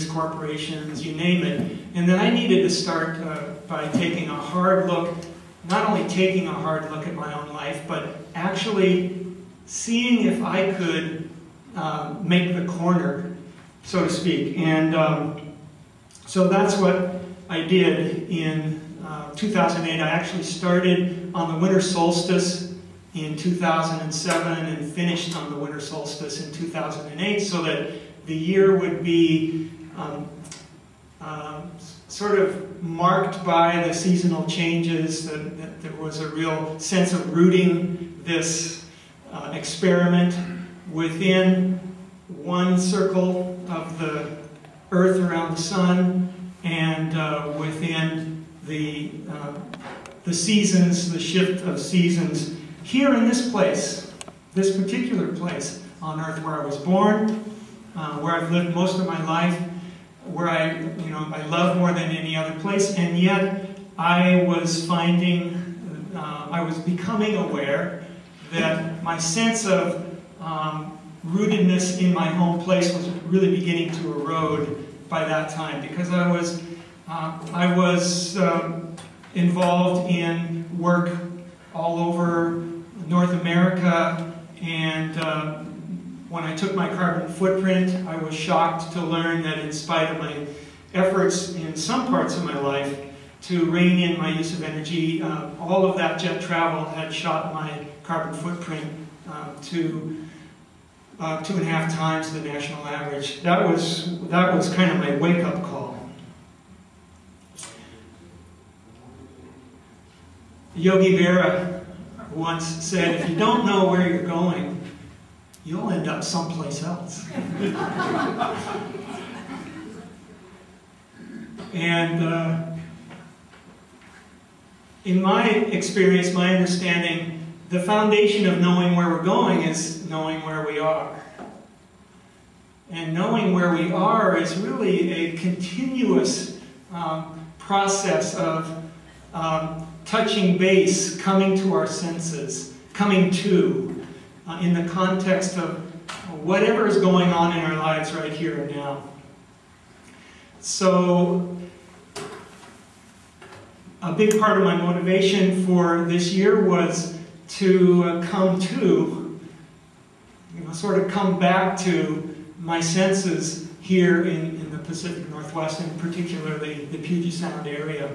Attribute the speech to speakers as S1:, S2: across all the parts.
S1: corporations, you name it. And then I needed to start by taking a hard look, not only taking a hard look at my own life, but actually seeing if I could make the corner, so to speak. And so that's what I did in 2008. I actually started on the winter solstice in 2007 and finished on the winter solstice in 2008, so that the year would be sort of marked by the seasonal changes, that there was a real sense of rooting this experiment within one circle of the Earth around the Sun, and within the seasons, the shift of seasons, here in this place, this particular place on Earth where I was born, where I've lived most of my life, where I love more than any other place, and yet I was finding, I was becoming aware that my sense of rootedness in my home place was really beginning to erode by that time, because I was involved in work all over North America, and when I took my carbon footprint, I was shocked to learn that in spite of my efforts in some parts of my life to rein in my use of energy, all of that jet travel had shot my carbon footprint to 2.5 times the national average. That was kind of my wake-up call. Yogi Berra once said, if you don't know where you're going, you'll end up someplace else. And in my experience, my understanding, the foundation of knowing where we're going is knowing where we are. And knowing where we are is really a continuous process of touching base, coming to our senses, coming to, in the context of whatever is going on in our lives right here and now. So, a big part of my motivation for this year was to come to, sort of come back to my senses here in the Pacific Northwest, and particularly the Puget Sound area.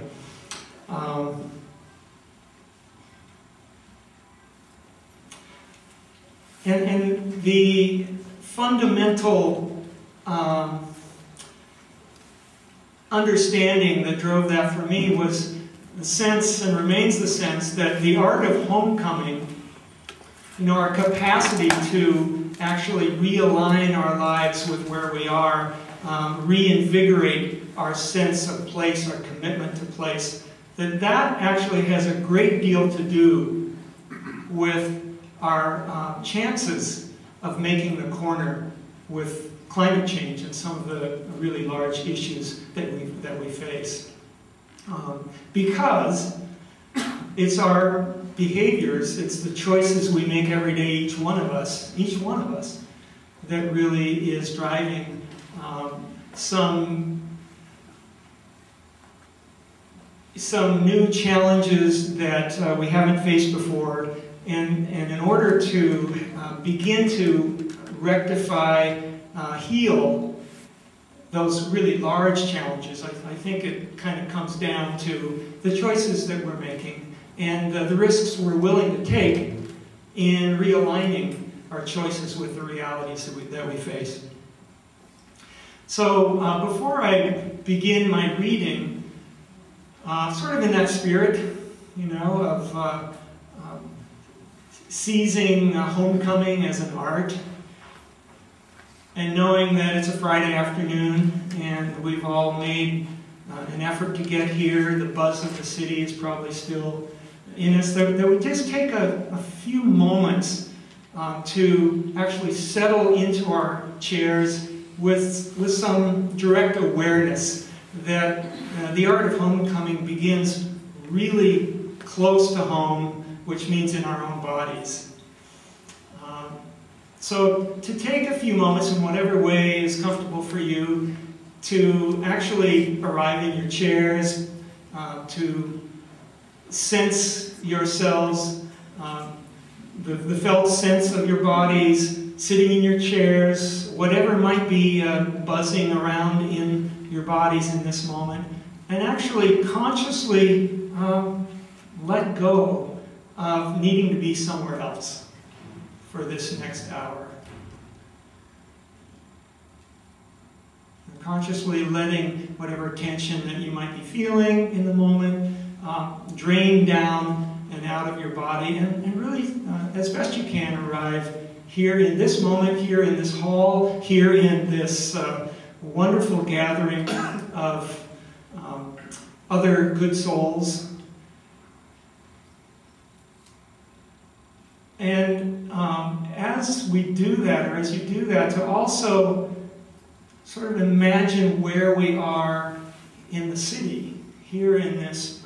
S1: And the fundamental understanding that drove that for me was the sense, and remains the sense, that the art of homecoming, our capacity to actually realign our lives with where we are, reinvigorate our sense of place, our commitment to place, that actually has a great deal to do with our chances of making the corner with climate change and some of the really large issues that we face. Because it's our behaviors, it's the choices we make every day, each one of us, that really is driving some new challenges that we haven't faced before. And in order to begin to rectify, heal those really large challenges, I think it kind of comes down to the choices that we're making and the risks we're willing to take in realigning our choices with the realities that we face. So before I begin my reading, sort of in that spirit, of seizing homecoming as an art, and knowing that it's a Friday afternoon and we've all made an effort to get here, the buzz of the city is probably still in us, that we just take a few moments to actually settle into our chairs with some direct awareness that the art of homecoming begins really close to home, which means in our own bodies. So to take a few moments in whatever way is comfortable for you, to actually arrive in your chairs, to sense yourselves, the felt sense of your bodies, sitting in your chairs, whatever might be buzzing around in your bodies in this moment, and actually consciously let go of needing to be somewhere else for this next hour. And consciously letting whatever tension that you might be feeling in the moment drain down and out of your body, and really, as best you can, arrive here in this moment, here in this hall, here in this wonderful gathering of other good souls. And as we do that, or as you do that, to also sort of imagine where we are in the city, here in this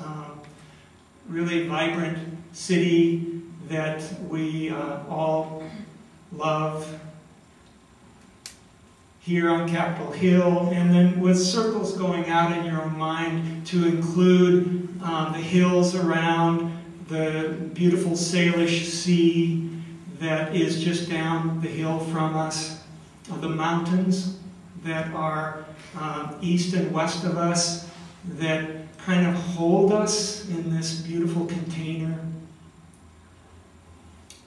S1: really vibrant city that we all love, here on Capitol Hill, and then with circles going out in your own mind to include the hills around, the beautiful Salish Sea that is just down the hill from us, the mountains that are east and west of us that kind of hold us in this beautiful container.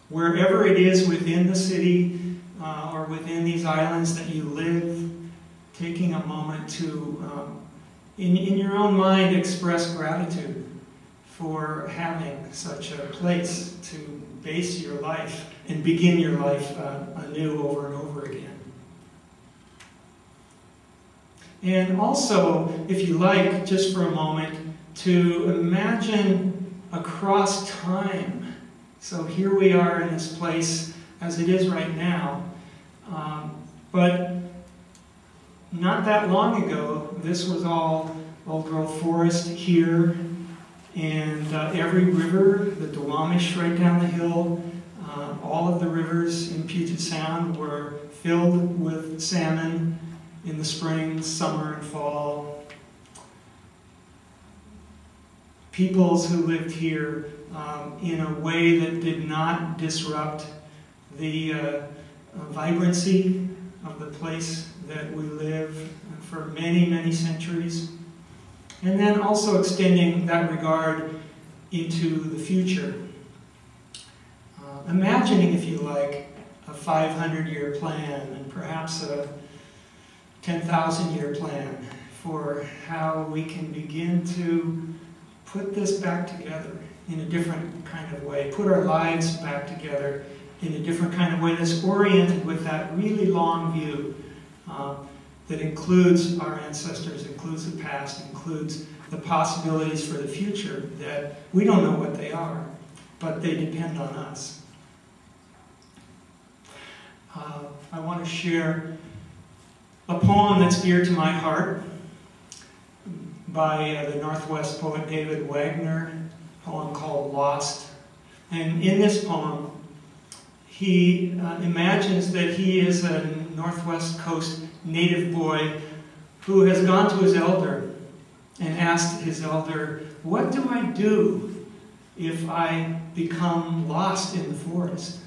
S1: Wherever it is within the city or within these islands that you live, taking a moment to, in your own mind, express gratitude for having such a place to base your life and begin your life anew over and over again. And also, if you like, just for a moment, to imagine across time. So here we are in this place as it is right now. But not that long ago, this was all old-growth forest here, and every river, the Duwamish right down the hill, all of the rivers in Puget Sound were filled with salmon in the spring, summer, and fall. Peoples who lived here in a way that did not disrupt the vibrancy of the place that we live for many, many centuries. And then also extending that regard into the future. Imagining, if you like, a 500-year plan and perhaps a 10,000-year plan for how we can begin to put this back together in a different kind of way, put our lives back together in a different kind of way that's oriented with that really long view that includes our ancestors, includes the past, includes the possibilities for the future that we don't know what they are, but they depend on us. I want to share a poem that's dear to my heart by the Northwest poet David Wagner, a poem called Lost. And in this poem, he imagines that he is a Northwest Coast native boy who has gone to his elder and asked his elder, "What do I do if I become lost in the forest?"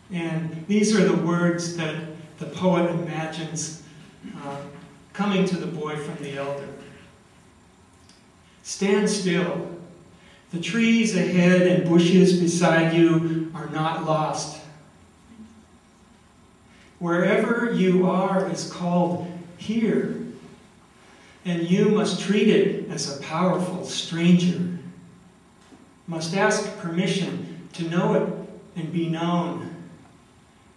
S1: And these are the words that the poet imagines coming to the boy from the elder. "Stand still. The trees ahead and bushes beside you are not lost. Wherever you are is called here, and you must treat it as a powerful stranger. Must ask permission to know it and be known.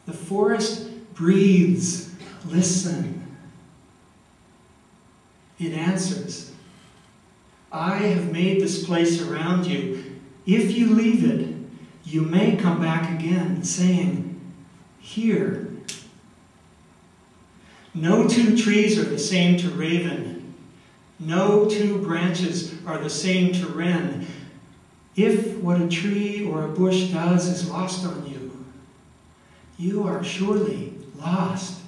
S1: The forest breathes. Listen. It answers. I have made this place around you. If you leave it, you may come back again, saying, here. No two trees are the same to raven. No two branches are the same to wren. If what a tree or a bush does is lost on you, you are surely lost.